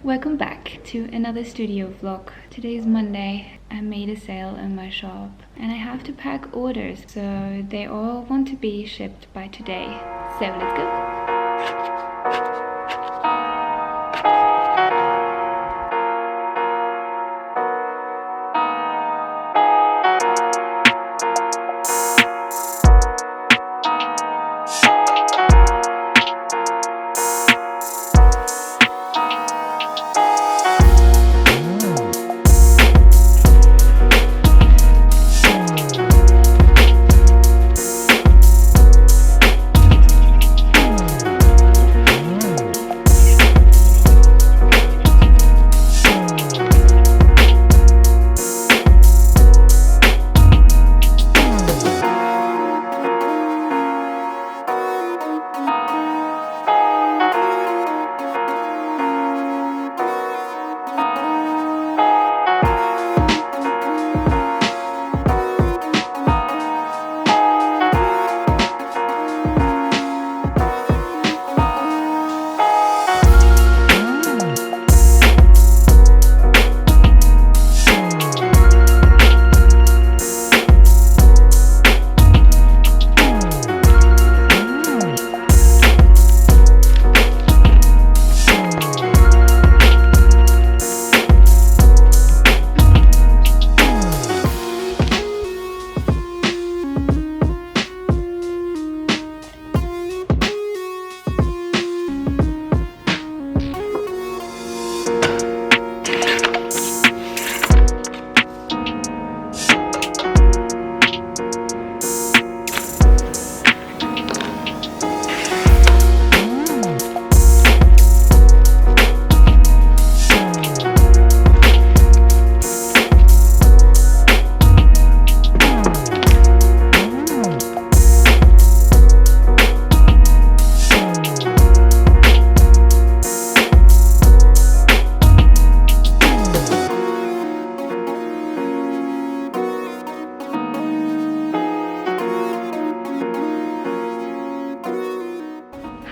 Welcome back to another studio vlog. Today is Monday. I made a sale in my shop and I have to pack orders, so they all want to be shipped by today. So let's go!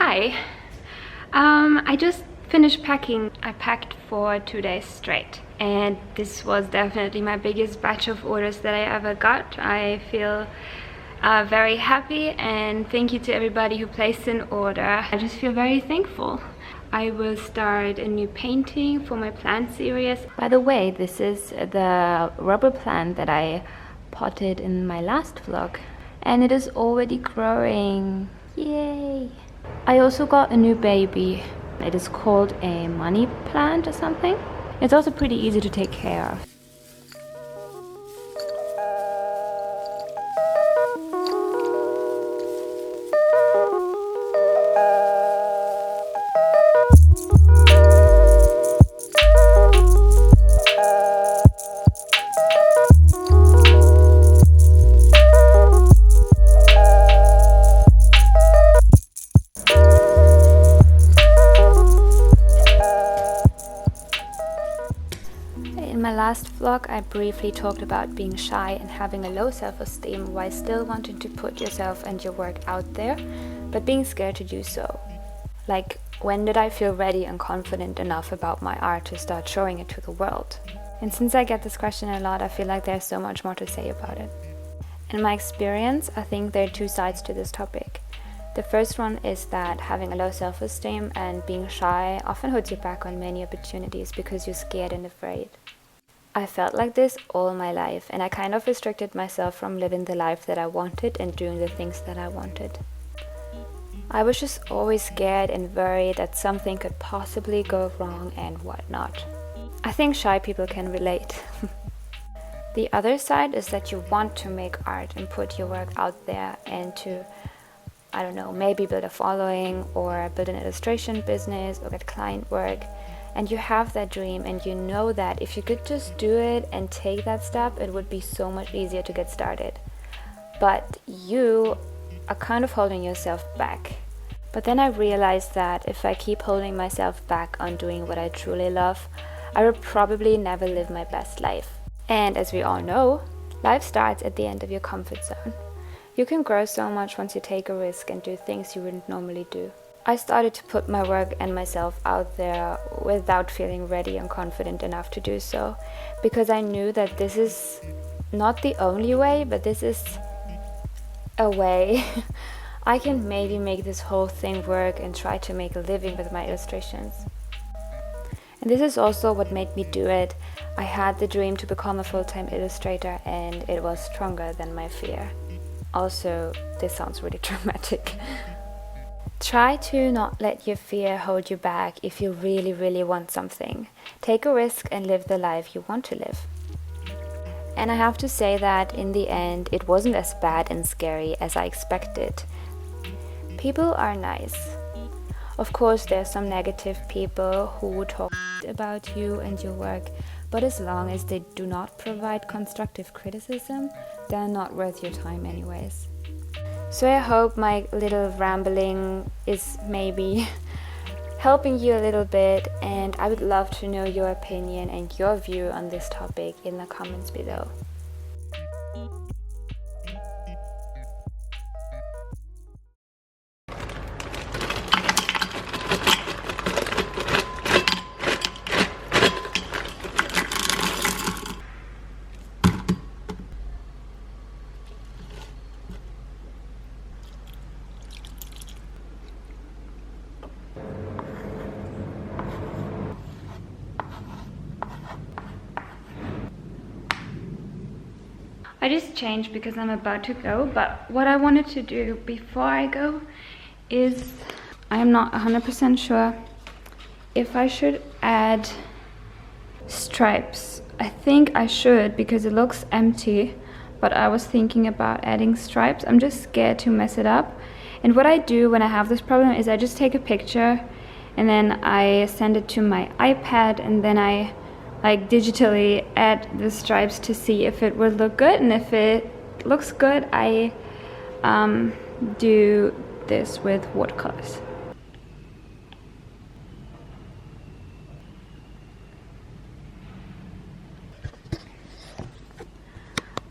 Hi. I just finished packing. I packed for 2 days straight, and this was definitely my biggest batch of orders that I ever got. I feel very happy, and thank you to everybody who placed an order. I just feel very thankful. I will start a new painting for my plant series. By the way, this is the rubber plant that I potted in my last vlog, and it is already growing. Yay! I also got a new baby. It is called a money plant or something. It's also pretty easy to take care of. In my last vlog, I briefly talked about being shy and having a low self-esteem while still wanting to put yourself and your work out there, but being scared to do so. Like, when did I feel ready and confident enough about my art to start showing it to the world? And since I get this question a lot, I feel like there's so much more to say about it. In my experience, I think there are two sides to this topic. The first one is that having a low self-esteem and being shy often holds you back on many opportunities because you're scared and afraid. I felt like this all my life, and I kind of restricted myself from living the life that I wanted and doing the things that I wanted. I was just always scared and worried that something could possibly go wrong and whatnot. I think shy people can relate. The other side is that you want to make art and put your work out there and to, I don't know, maybe build a following or build an illustration business or get client work. And you have that dream, and you know that if you could just do it and take that step, it would be so much easier to get started. But you are kind of holding yourself back. But then I realized that if I keep holding myself back on doing what I truly love, I will probably never live my best life. And as we all know, life starts at the end of your comfort zone. You can grow so much once you take a risk and do things you wouldn't normally do. I started to put my work and myself out there without feeling ready and confident enough to do so, because I knew that this is not the only way, but this is a way I can maybe make this whole thing work and try to make a living with my illustrations. And this is also what made me do it. I had the dream to become a full-time illustrator, and it was stronger than my fear. Also, this sounds really dramatic. Try to not let your fear hold you back if you really, really want something. Take a risk and live the life you want to live. And I have to say that in the end, it wasn't as bad and scary as I expected. People are nice. Of course, there are some negative people who talk about you and your work, but as long as they do not provide constructive criticism, they're not worth your time anyways. So I hope my little rambling is maybe helping you a little bit, and I would love to know your opinion and your view on this topic in the comments below. I just changed because I'm about to go, but what I wanted to do before I go is, I'm not 100% sure if I should add stripes. I think I should because it looks empty, but I was thinking about adding stripes. I'm just scared to mess it up. And what I do when I have this problem is I just take a picture and then I send it to my iPad, and then I digitally add the stripes to see if it would look good, and if it looks good, I do this with watercolors.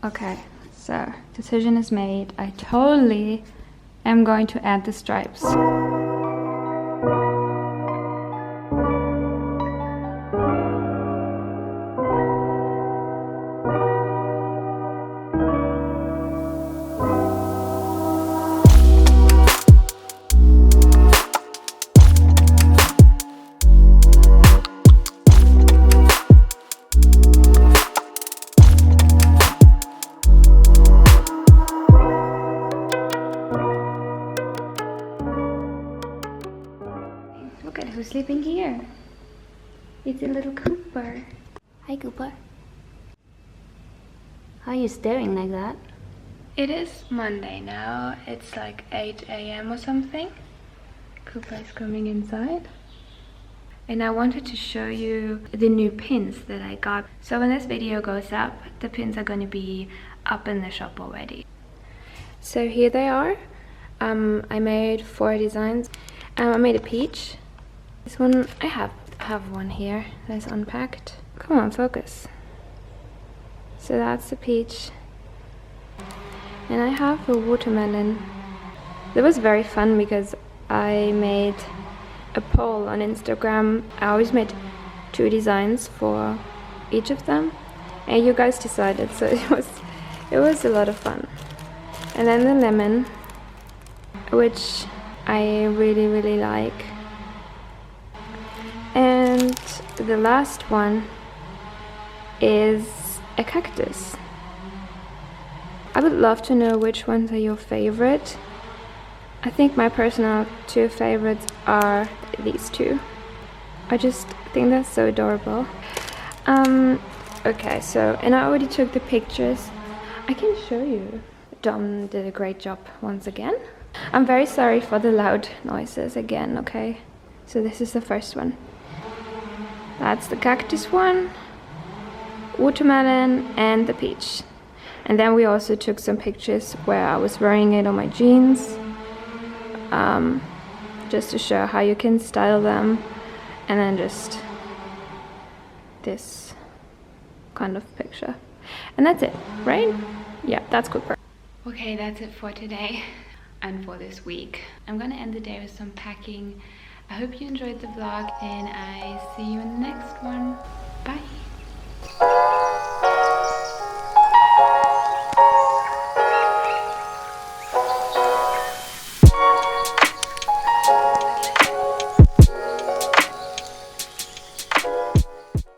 Okay, so decision is made. I totally am going to add the stripes. Look at who's sleeping here. It's a little Cooper. Hi, Cooper. How are you staring like that? It is Monday now. It's like 8 a.m. or something. Cooper is coming inside. And I wanted to show you the new pins that I got. So when this video goes up, the pins are going to be up in the shop already. So here they are. I made 4 designs. I made a peach. This one, I have one here that's unpacked. Come on, focus. So that's the peach. And I have a watermelon. It was very fun because I made a poll on Instagram. I always made 2 designs for each of them, and you guys decided, so it was a lot of fun. And then the lemon, which I really, really like. And the last one is a cactus. I would love to know which ones are your favorite. I think my personal 2 favorites are these 2. I just think they're so adorable. Okay, so, and I already took the pictures. I can show you. Dom did a great job once again. I'm very sorry for the loud noises again, okay? So this is the first one. That's the cactus one, watermelon, and the peach. And then we also took some pictures where I was wearing it on my jeans, just to show how you can style them. And then just this kind of picture. And that's it, right? Yeah, that's Cooper. Okay, that's it for today. and for this week. I'm gonna end the day with some packing. I hope you enjoyed the vlog and I see you in the next one. Bye!